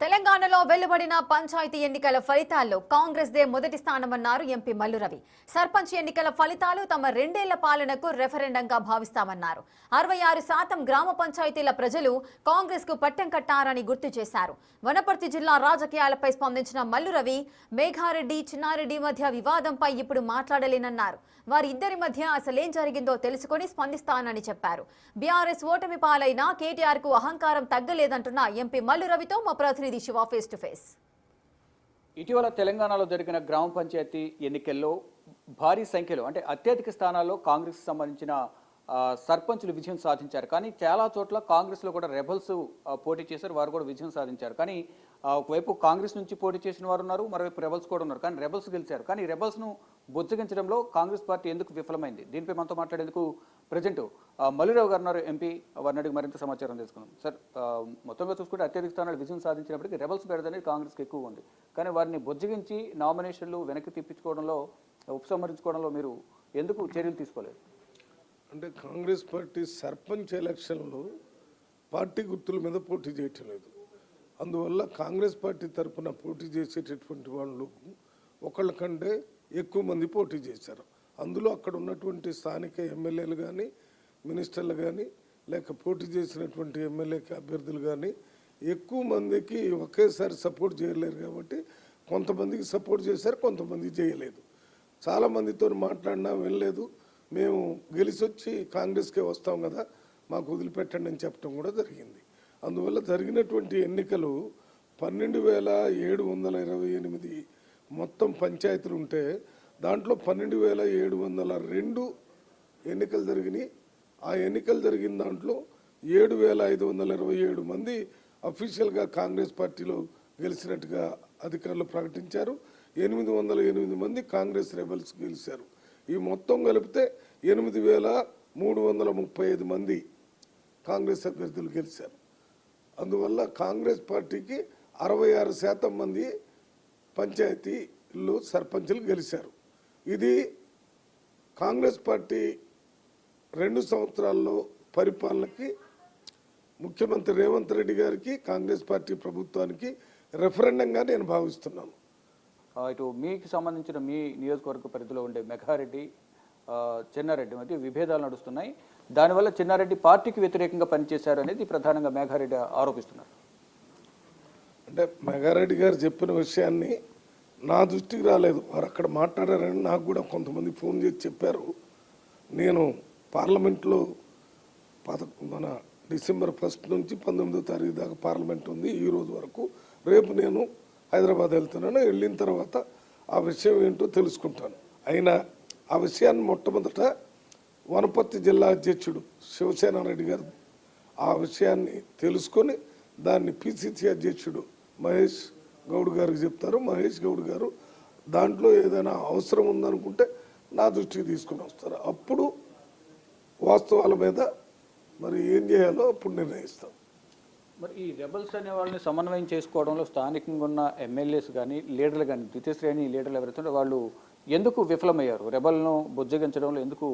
తెలంగాణలో వెలువడిన పంచాయతీ ఎన్నికల ఫలితాల్లో కాంగ్రెస్ దే మొదటి స్థానమన్నారు ఎంపీ మల్లు రవి. సర్పంచ్ ఎన్నికల ఫలితాలు తమ రెండేళ్ల పాలనకు రెఫరెండంగా భావిస్తామన్నారు. 66% గ్రామ పంచాయతీల ప్రజలు కాంగ్రెస్ కు పట్టం కట్టారని గుర్తు చేశారు. వనపర్తి జిల్లా రాజకీయాలపై స్పందించిన మల్లు రవి, మేఘారెడ్డి చిన్నారెడ్డి మధ్య వివాదంపై ఇప్పుడు మాట్లాడలేనన్నారు. వారిద్దరి మధ్య అసలేం జరిగిందో తెలుసుకొని స్పందిస్తానని చెప్పారు. బీఆర్ఎస్ ఓటమి పాలైన కేటీఆర్ కు అహంకారం తగ్గలేదంటున్న ఎంపీ మల్లు రవితో మా ప్రతినిధి శివ ఫేస్ టు ఫేస్. ఇటీవల తెలంగాణలో జరిగిన గ్రామ పంచాయతీ ఎన్నికల్లో భారీ సంఖ్యలో అంటే అత్యధిక స్థానాల్లో కాంగ్రెస్ సంబంధించిన సర్పంచులు విజయం సాధించారు. కానీ చాలా చోట్ల కాంగ్రెస్లో కూడా రెబల్స్ పోటీ చేశారు, వారు కూడా విజయం సాధించారు. కానీ ఒకవైపు కాంగ్రెస్ నుంచి పోటీ చేసిన వారు ఉన్నారు, మరోవైపు రెబల్స్ కూడా ఉన్నారు. కానీ రెబల్స్ గెలిచారు. కానీ రెబల్స్ను బుజ్జగించడంలో కాంగ్రెస్ పార్టీ ఎందుకు విఫలమైంది? దీనిపై మనతో మాట్లాడేందుకు ప్రజెంట్ మల్లురావు గారు ఉన్నారు, ఎంపీ. వారిని అడిగి మరింత సమాచారం తెలుసుకున్నాం. సార్, మొత్తంగా చూసుకుంటే అత్యధిక స్థానాలు విజయం సాధించినప్పటికీ రెబల్స్ బెడదనేది కాంగ్రెస్కి ఎక్కువ ఉంది. కానీ వారిని బుజ్జగించి నామినేషన్లు వెనక్కి తిప్పించుకోవడంలో, ఉపసంహరించుకోవడంలో మీరు ఎందుకు చర్యలు తీసుకోలేదు? అంటే కాంగ్రెస్ పార్టీ సర్పంచ్ ఎలక్షన్లో పార్టీ గుర్తుల మీద పోటీ చేయటం లేదు. అందువల్ల కాంగ్రెస్ పార్టీ తరఫున పోటీ చేసేటటువంటి వాళ్ళు ఒకళ్ళ కంటే ఎక్కువ మంది పోటీ చేశారు. అందులో అక్కడ ఉన్నటువంటి స్థానిక ఎమ్మెల్యేలు కానీ, మినిస్టర్లు కానీ, లేక పోటీ చేసినటువంటి ఎమ్మెల్యేకి అభ్యర్థులు కానీ ఎక్కువ మందికి ఒకేసారి సపోర్ట్ చేయలేరు. కాబట్టి కొంతమందికి సపోర్ట్ చేశారు, కొంతమంది చేయలేదు. చాలామందితో మాట్లాడినా వెళ్ళలేదు. మేము గెలిచి వచ్చి కాంగ్రెస్కే వస్తాం కదా, మాకు వదిలిపెట్టండి అని చెప్పడం కూడా జరిగింది. అందువల్ల జరిగినటువంటి ఎన్నికలు 12,728 మొత్తం పంచాయతీలు ఉంటే దాంట్లో 12,702 ఎన్నికలు జరిగినాయి. ఆ ఎన్నికలు జరిగిన దాంట్లో 7,527 మంది అఫీషియల్గా కాంగ్రెస్ పార్టీలో గెలిచినట్టుగా అధికారులు ప్రకటించారు. 808 మంది కాంగ్రెస్ రెబల్స్ గెలిచారు. ఈ మొత్తం కలిపితే 8,335 మంది కాంగ్రెస్ అభ్యర్థులు గెలిచారు. అందువల్ల కాంగ్రెస్ పార్టీకి 66% మంది పంచాయతీలో సర్పంచులు గెలిచారు. ఇది కాంగ్రెస్ పార్టీ 2 సంవత్సరాల్లో పరిపాలనకి ముఖ్యమంత్రి రేవంత్ రెడ్డి గారికి, కాంగ్రెస్ పార్టీ ప్రభుత్వానికి రెఫరెండంగా నేను భావిస్తున్నాను. ఇటు మీకు సంబంధించిన మీ నియోజకవర్గ పరిధిలో ఉండే మెఘారెడ్డి, చెన్నారెడ్డి మధ్య విభేదాలు నడుస్తున్నాయి. దానివల్ల చెన్నారెడ్డి పార్టీకి వ్యతిరేకంగా పనిచేశారు అనేది ప్రధానంగా మెఘారెడ్డి ఆరోపిస్తున్నారు. అంటే మెఘారెడ్డి గారు చెప్పిన విషయాన్ని నా దృష్టికి రాలేదు. వారు అక్కడ మాట్లాడారని నాకు కూడా కొంతమంది ఫోన్ చేసి చెప్పారు. నేను పార్లమెంట్లో మన డిసెంబర్ 1 నుంచి 19వ తారీఖు దాకా పార్లమెంట్ ఉంది. ఈ రోజు వరకు. రేపు నేను హైదరాబాద్ వెళ్తున్నాను. వెళ్ళిన తర్వాత ఆ విషయం ఏంటో తెలుసుకుంటాను. అయినా ఆ విషయాన్ని మొట్టమొదట వనపర్తి జిల్లా అధ్యక్షుడు శివసేనారెడ్డి గారు ఆ విషయాన్ని తెలుసుకొని దాన్ని పిసిసి అధ్యక్షుడు మహేష్ గౌడ్ గారికి చెప్తారు. మహేష్ గౌడ్ గారు దాంట్లో ఏదైనా అవసరం ఉందనుకుంటే నా దృష్టికి తీసుకుని వస్తారు. అప్పుడు వాస్తవాల మీద మరి ఏం చేయాలో అప్పుడు నిర్ణయిస్తాం. మరి ఈ రెబల్స్ అనే వాళ్ళని సమన్వయం చేసుకోవడంలో స్థానికంగా ఉన్న ఎమ్మెల్యేస్ కానీ, లీడర్లు కానీ, ద్వితీయ శ్రేణి లీడర్లు ఎవరైతే వాళ్ళు ఎందుకు విఫలమయ్యారు? రెబల్ను బుజ్జగించడంలో ఎందుకు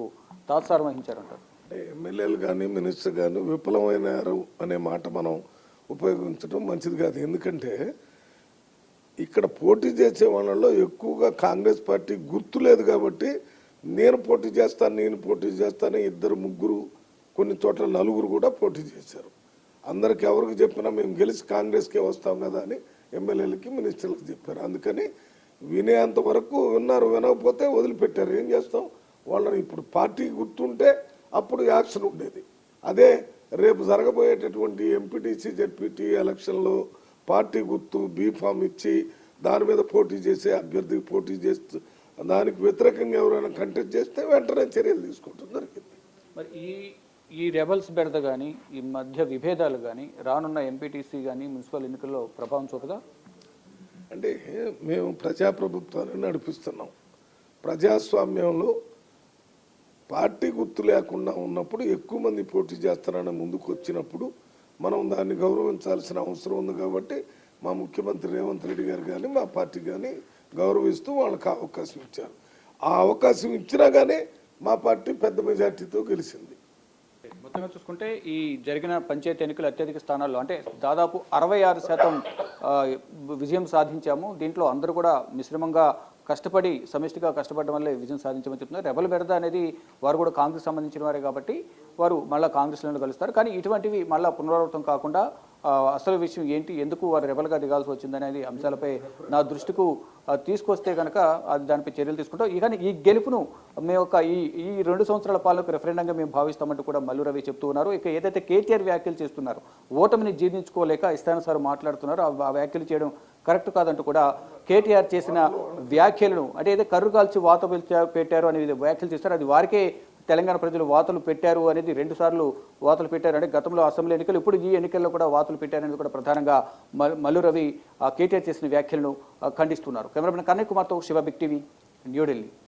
తాత్సారం వహించారంటారు? అంటే ఎమ్మెల్యేలు కానీ, మినిస్టర్ కానీ విఫలమైనారు అనే మాట మనం ఉపయోగించడం మంచిది కాదు. ఎందుకంటే ఇక్కడ పోటీ చేసే వాళ్ళలో ఎక్కువగా కాంగ్రెస్ పార్టీ గుర్తు లేదు. కాబట్టి నేను పోటీ చేస్తాను 2, 3, కొన్ని చోట్ల 4 కూడా పోటీ చేశారు. అందరికి ఎవరికి చెప్పినా మేము గెలిచి కాంగ్రెస్కే వస్తాం కదా అని ఎమ్మెల్యేలకి, మినిస్టర్లకు చెప్పారు. అందుకని వినేంత వరకు విన్నారు, వినకపోతే వదిలిపెట్టారు. ఏం చేస్తాం? వాళ్ళని ఇప్పుడు పార్టీ గుర్తుంటే అప్పుడు యాక్షన్ ఉండేది. అదే రేపు జరగబోయేటటువంటి ఎంపీటీసీ, జెడ్పీటీ ఎలక్షన్లో పార్టీ గుర్తు బీఫామ్ ఇచ్చి దాని మీద పోటీ చేసే అభ్యర్థికి పోటీ చేస్తూ దానికి వ్యతిరేకంగా ఎవరైనా కంటెస్ట్ చేస్తే వెంటనే చర్యలు తీసుకోవడం జరిగింది. మరి ఈ రెబల్స్ బెడద కానీ, ఈ మధ్య విభేదాలు కానీ రానున్న ఎంపీటీసీ కానీ మున్సిపల్ ఎన్నికల్లో ప్రభావం చూపదా? అంటే మేము ప్రజాప్రభుత్వాన్ని నడిపిస్తున్నాం. ప్రజాస్వామ్యంలో పార్టీ గుర్తు లేకుండా ఉన్నప్పుడు ఎక్కువ మంది పోటీ చేస్తారని ముందుకు వచ్చినప్పుడు మనం దాన్ని గౌరవించాల్సిన అవసరం ఉంది. కాబట్టి మా ముఖ్యమంత్రి రేవంత్ రెడ్డి గారు కానీ, మా పార్టీ కానీ గౌరవిస్తూ వాళ్ళకి అవకాశం ఇచ్చారు. ఆ అవకాశం ఇచ్చినా కానీ మా పార్టీ పెద్ద మెజార్టీతో గెలిచింది. మొత్తంగా చూసుకుంటే ఈ జరిగిన పంచాయతీ ఎన్నికలు అత్యధిక స్థానాల్లో అంటే దాదాపు 66% విజయం సాధించాము. దీంట్లో అందరూ కూడా మిశ్రమంగా కష్టపడి సమిష్టిగా కష్టపడడం వల్లే విజయం సాధించామని చెప్తున్నారు. రెబల్ బెరద అనేది వారు కూడా కాంగ్రెస్ సంబంధించిన వారే కాబట్టి వారు మళ్ళీ కాంగ్రెస్లో కలుస్తారు. కానీ ఇటువంటివి మళ్ళీ పునరావృతం కాకుండా అసలు విషయం ఏంటి, ఎందుకు వారు రెబల్గా దిగాల్సి వచ్చిందనేది అంశాలపై నా దృష్టికు తీసుకొస్తే కనుక అది దానిపై చర్యలు తీసుకుంటాం. కానీ ఈ గెలుపును మేము ఈ 2 సంవత్సరాల పాలనకు రెఫరెండంగా మేము భావిస్తామంటూ కూడా మల్లు రవి చెప్తూ ఉన్నారు. ఇక ఏదైతే కేటీఆర్ వ్యాఖ్యలు చేస్తున్నారు, ఓటమిని జీర్ణించుకోలేక ఇష్టానుసారం మాట్లాడుతున్నారు, ఆ వ్యాఖ్యలు చేయడం కరెక్ట్ కాదంటూ కూడా కేటీఆర్ చేసిన వ్యాఖ్యలను అంటే ఏదో కర్రు కాల్చి వాత పెట్టారు అనేది వ్యాఖ్యలు చేస్తారు. అది వారికే తెలంగాణ ప్రజలు వాతలు పెట్టారు అనేది 2 సార్లు వాతలు పెట్టారు. అంటే గతంలో అసెంబ్లీ ఎన్నికలు, ఇప్పుడు ఈ ఎన్నికల్లో కూడా వాతలు పెట్టారనేది కూడా ప్రధానంగా మల్లు రవి కేటీఆర్ చేసిన వ్యాఖ్యలను ఖండిస్తున్నారు. కెమెరామెన్ కన్నయ్య కుమార్తో శివ, బిగ్ టీవీ, న్యూఢిల్లీ.